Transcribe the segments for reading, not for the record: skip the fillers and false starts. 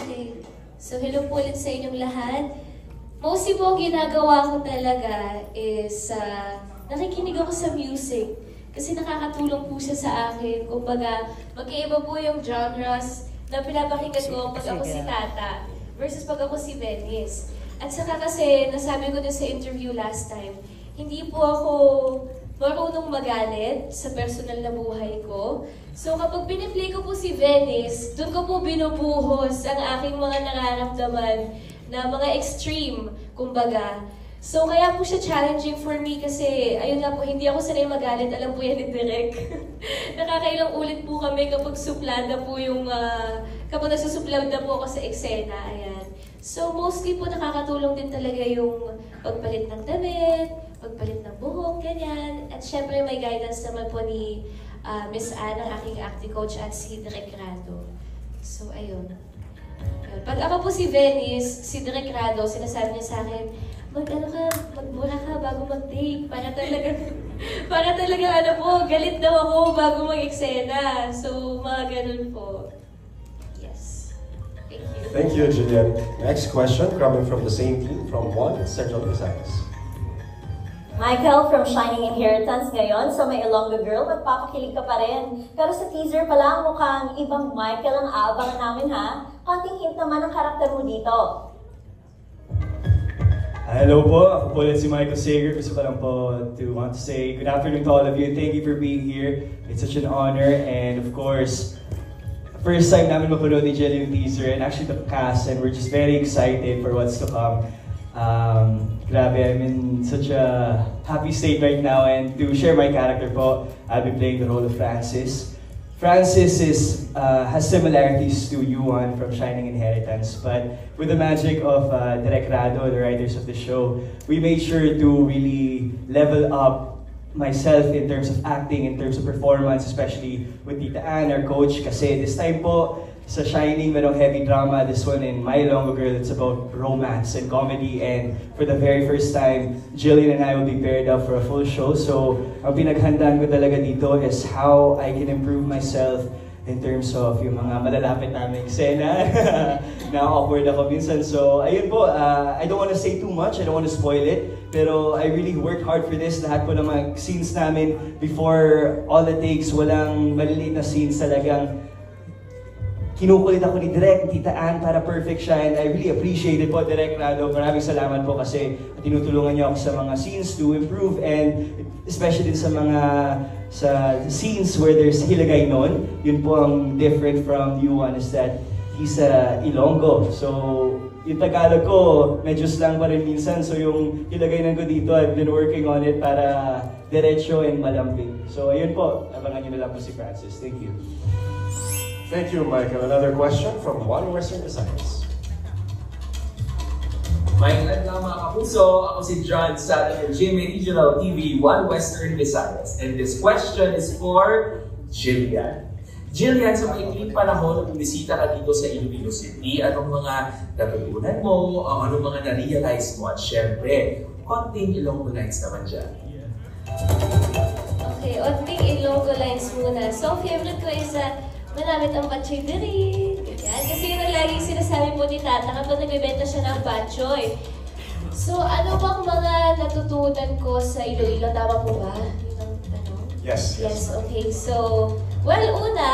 Okay. So, hello po ulit sa inyong lahat. Mostly po, ginagawa ko talaga is nakikinig ako sa music. Kasi nakakatulong po siya sa akin. Kumbaga, magkaiba po yung genres na pinapakinggan ko pag ako si Tata versus pag ako si Venice. At saka kasi, nasabi ko din sa interview last time, hindi po ako marunong magalit sa personal na buhay ko. So kapag piniplay ko po si Venice, doon ko po binubuhos ang aking mga nararamdaman na mga extreme, kumbaga. So kaya po siya challenging for me kasi, ayun nga po, hindi ako sanay magalit, alam po yan ni Direk. Nakakailang ulit po kami kapag suplada po yung, kapag nagsusuplada po ako sa eksena, ayan. So mostly po nakakatulong din talaga yung pagpalit ng damit, pagpalit ng buhok, ganyan. At syempre may guidance naman po ni Miss Anne, ang aking acting coach, at si Direk Rado. So ayun. Pag ako po si Venice, si Direk Rado, sinasabi niya sa akin, magmura ka bago mag-take. Para talaga ano po, galit daw ako bago mag-eksena. So mga ganun po. Yes. Thank you. Thank you, Julian. Next question coming from the same team from Juan, Central Visayas. Michael from Shining Inheritance ngayon, so may Ilonggo girl, magpapakilig ka pa rin. Pero sa teaser pa lang, mukhang ibang Michael ang aabangan namin ha. Konting hint naman ang karakter mo dito. Hello po, ako po ulit si Michael Sager. Gusto ko lang po want to say good afternoon to all of you. Thank you for being here. It's such an honor, and of course, first time namin mapanood ni Jelly yung teaser and actually the cast, and we're just very excited for what's to come. Grabe, I'm in such a happy state right now, and to share my character po, I'll be playing the role of Francis. Francis has similarities to Yuan from Shining Inheritance, but with the magic of Direk Rado, the writers of the show, we made sure to really level up myself in terms of acting, in terms of performance, especially with Tita Anne, our coach, kasi this time po, sa Shining, merong heavy drama. This one in My Ilonggo Girl, it's about romance and comedy. And for the very first time, Jillian and I will be paired up for a full show. So, ang pinaghandaan ko talaga dito is how I can improve myself in terms of yung mga malalapit namin eksena. Na-awkward ako minsan. So, ayun po, I don't want to say too much. I don't want to spoil it. Pero I really worked hard for this. Lahat po ng mga scenes namin before all the takes, walang maliliit na scenes talagang kinukulit ako ni Direk, Tita Anne, para perfect siya, and I really appreciate it po, Direk Rado. Maraming salamat po kasi tinutulungan niyo ako sa mga scenes to improve, and especially sa mga scenes where there's Hilagay nun. Yun po ang different from Yuan is that he's Ilonggo. So, yung Tagalog ko, medyo slang pa rin minsan. So, yung Hilagay ko dito, I've been working on it para diretso and malambing. So, ayun po. Abangan niyo na lang po si Francis. Thank you. Thank you, Michael. Another question from One Western Visayas. Magandang gabi mga kapuso. Ako si John sa GMA Regional TV, One Western Visayas. And this question is for Jillian. Jillian, sa maikling panahon na bumisita ka dito sa Iloilo City, anong mga natutunan mo, anong mga na-realize mo, at syempre, konting Ilonggo lines naman dyan. Okay, konting Ilonggo lines muna. So, favorite ko is malamit ang batchoy diri. Yan. Kasi yun ang laging sinasabi po ni Tata kapag nagbibenta siya ng batchoy. So, ano bang mga natutunan ko sa Iloilo? Tama po ba? Yun ang tanong? Yes. Yes, okay. So, well, una,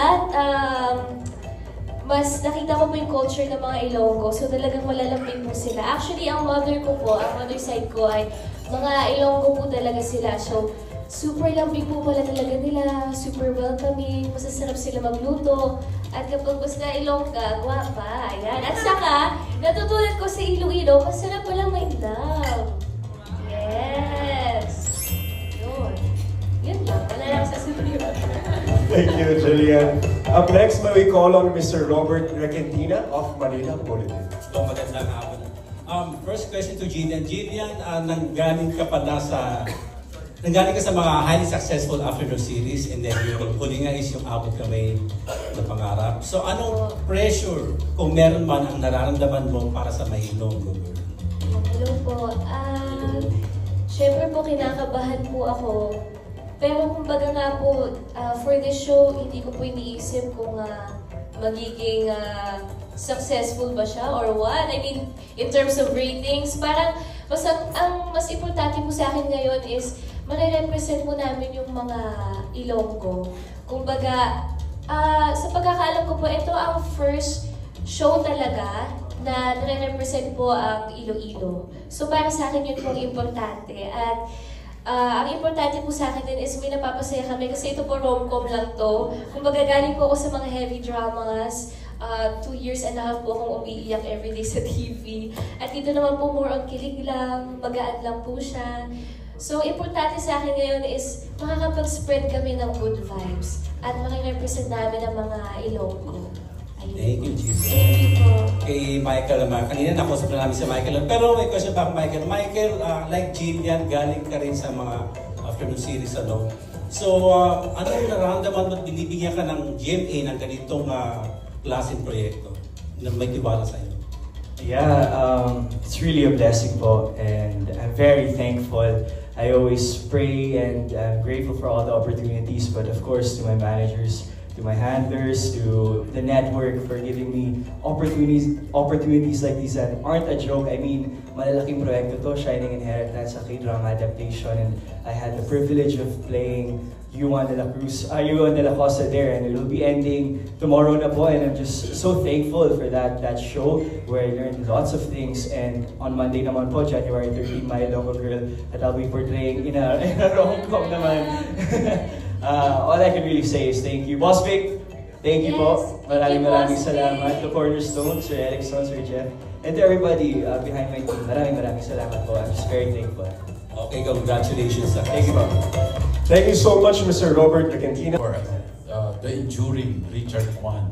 mas nakita ko po yung culture ng mga Ilonggo. So, talagang malalambing po sila. Actually, ang mother ko po, ang mother side ko ay mga Ilonggo po talaga sila. So, super lambing po pala talaga nila, super welcoming, masasarap sila magluto. At kapag gusto na Ilongga, guwapa. Ayan. At saka, natutunan ko sa Iloilo, masarap palang may love. Yes! Yun. Yun lang. Wala lang sa studio. Thank you, Julian. Up next, may we call on Mr. Robert Requentina of Manila Bulletin. Magandang hapon. First question to Jillian. Jillian, nanggaling ka sa mga highly successful afternoon series, and then yung huli nga is yung Abot Kamay na Pangarap. So anong pressure, kung meron man, ang nararamdaman mo para sa Ilonggo Girl? Hello po. Siyempre po kinakabahan po ako. Pero kumbaga nga po, for this show, hindi ko po iniisip kung magiging successful ba siya or what? I mean, in terms of ratings, parang ang mas importante po sa akin ngayon is marirepresent mo namin yung mga Ilonggo. Kumbaga, sa pagkakaalam ko po, ito ang first show talaga na nare-represent po ang Iloilo. So para sa akin yun po importante. At ang importante po sa akin din is may napapasaya kami kasi ito po rom-com lang to. Kumbaga galing po ako sa mga heavy dramas. 2 years and a half po akong umiiyak everyday sa TV. At dito naman po more on kilig lang, magaan lang po siya. So, importante sa akin ngayon is makakapag-spread kami ng good vibes at makirepresent namin ang mga Ilonggo. Thank you, Jesus. Thank you po. Kay Michael naman, kanina nakusap na namin si Michael. Pero may question pa ako, Michael. Michael, like Jillian, galing ka rin sa mga afternoon series, ano? So, ano yung nararamdaman mo at binibigyan ka ng GMA ng ganitong klaseng proyekto na may tiwala sa inyo? Yeah, it's really a blessing po, and I'm very thankful. I always pray and I'm grateful for all the opportunities, but of course to my managers, to my handlers, to the network for giving me opportunities like these that aren't a joke. I mean, malalaking proyekto to, Shining Inheritance, a K-drama adaptation, and I had the privilege of playing Yuan de la Costa there, and it will be ending tomorrow na po, and I'm just so thankful for that show where I learned lots of things. And on Monday naman po, January 13, My Ilonggo Girl, that I'll be portraying in a rom-com naman. All I can really say is thank you. Boss Vic, thank you po. Maraming salamat. To Cornerstone, Sir Erickson, Sir Jeff, and to everybody behind my team. Maraming salamat po. I'm just very thankful. Okay, congratulations. Thank you po. Thank you so much, Mr. Robert Requentina. For the enduring Richard Juan.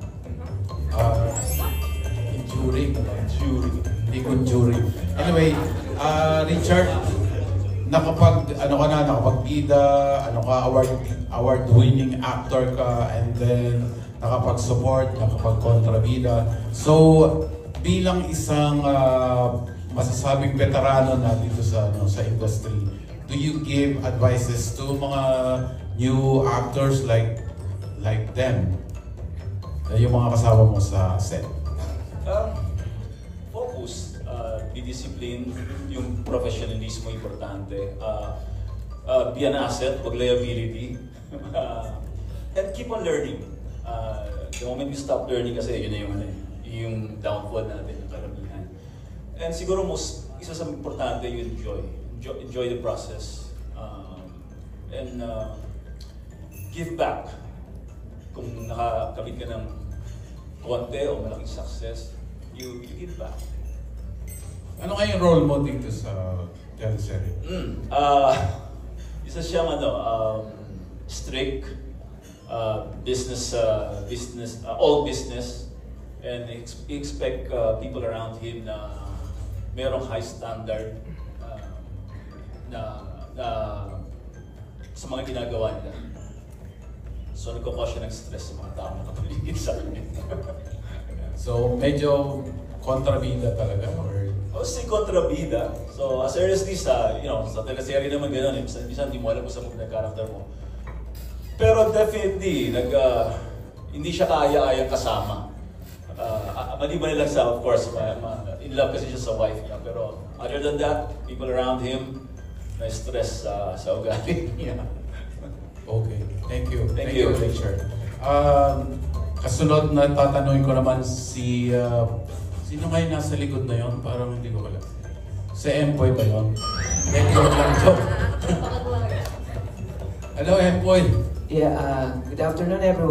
Hindi conjuring. Anyway, Richard, nakapag-bida, award-winning actor ka, and then nakapag-support, nakapag-kontrabida. So, bilang isang masasabing veterano na dito sa industry, do you give advices to mga new actors like them? Yung mga kasama mo sa set? Focus, be disciplined, yung professionalismo importante. Be an asset, wag liability. And keep on learning. The moment you stop learning kasi yun na yung downfall natin, yung karamihan. And siguro isa sa importante yung enjoy the process, and give back. Kung nakakabit ka ng konti o malaking success, you give back. Ano nga yung role mo dito sa teleserye? Isa siyang strict, business, all business, and expect people around him na merong high standard na sa mga ginagawa nila. So nagkakos siya ng stress sa mga tao na kapaligid sa akin. So medyo kontrabida talaga? O si kontrabida. So as early as this, sa teleserye naman gano'n, minsan hindi mo alam kung saan mo pinag-character mo. Pero definitely, hindi siya kaya-ayang kasama. Maliban lang sa, of course, in love kasi siya sa wife niya. Pero other than that, people around him, na-stress sa ugali niya. Okay, thank you. Thank you, Richard. Kasunod na tatanungin ko naman sino nga yung nasa likod na yon? Parang hindi ko alam. Si Empoy ba yun? Thank you lang to. Hello, Empoy. Yeah, good afternoon everyone.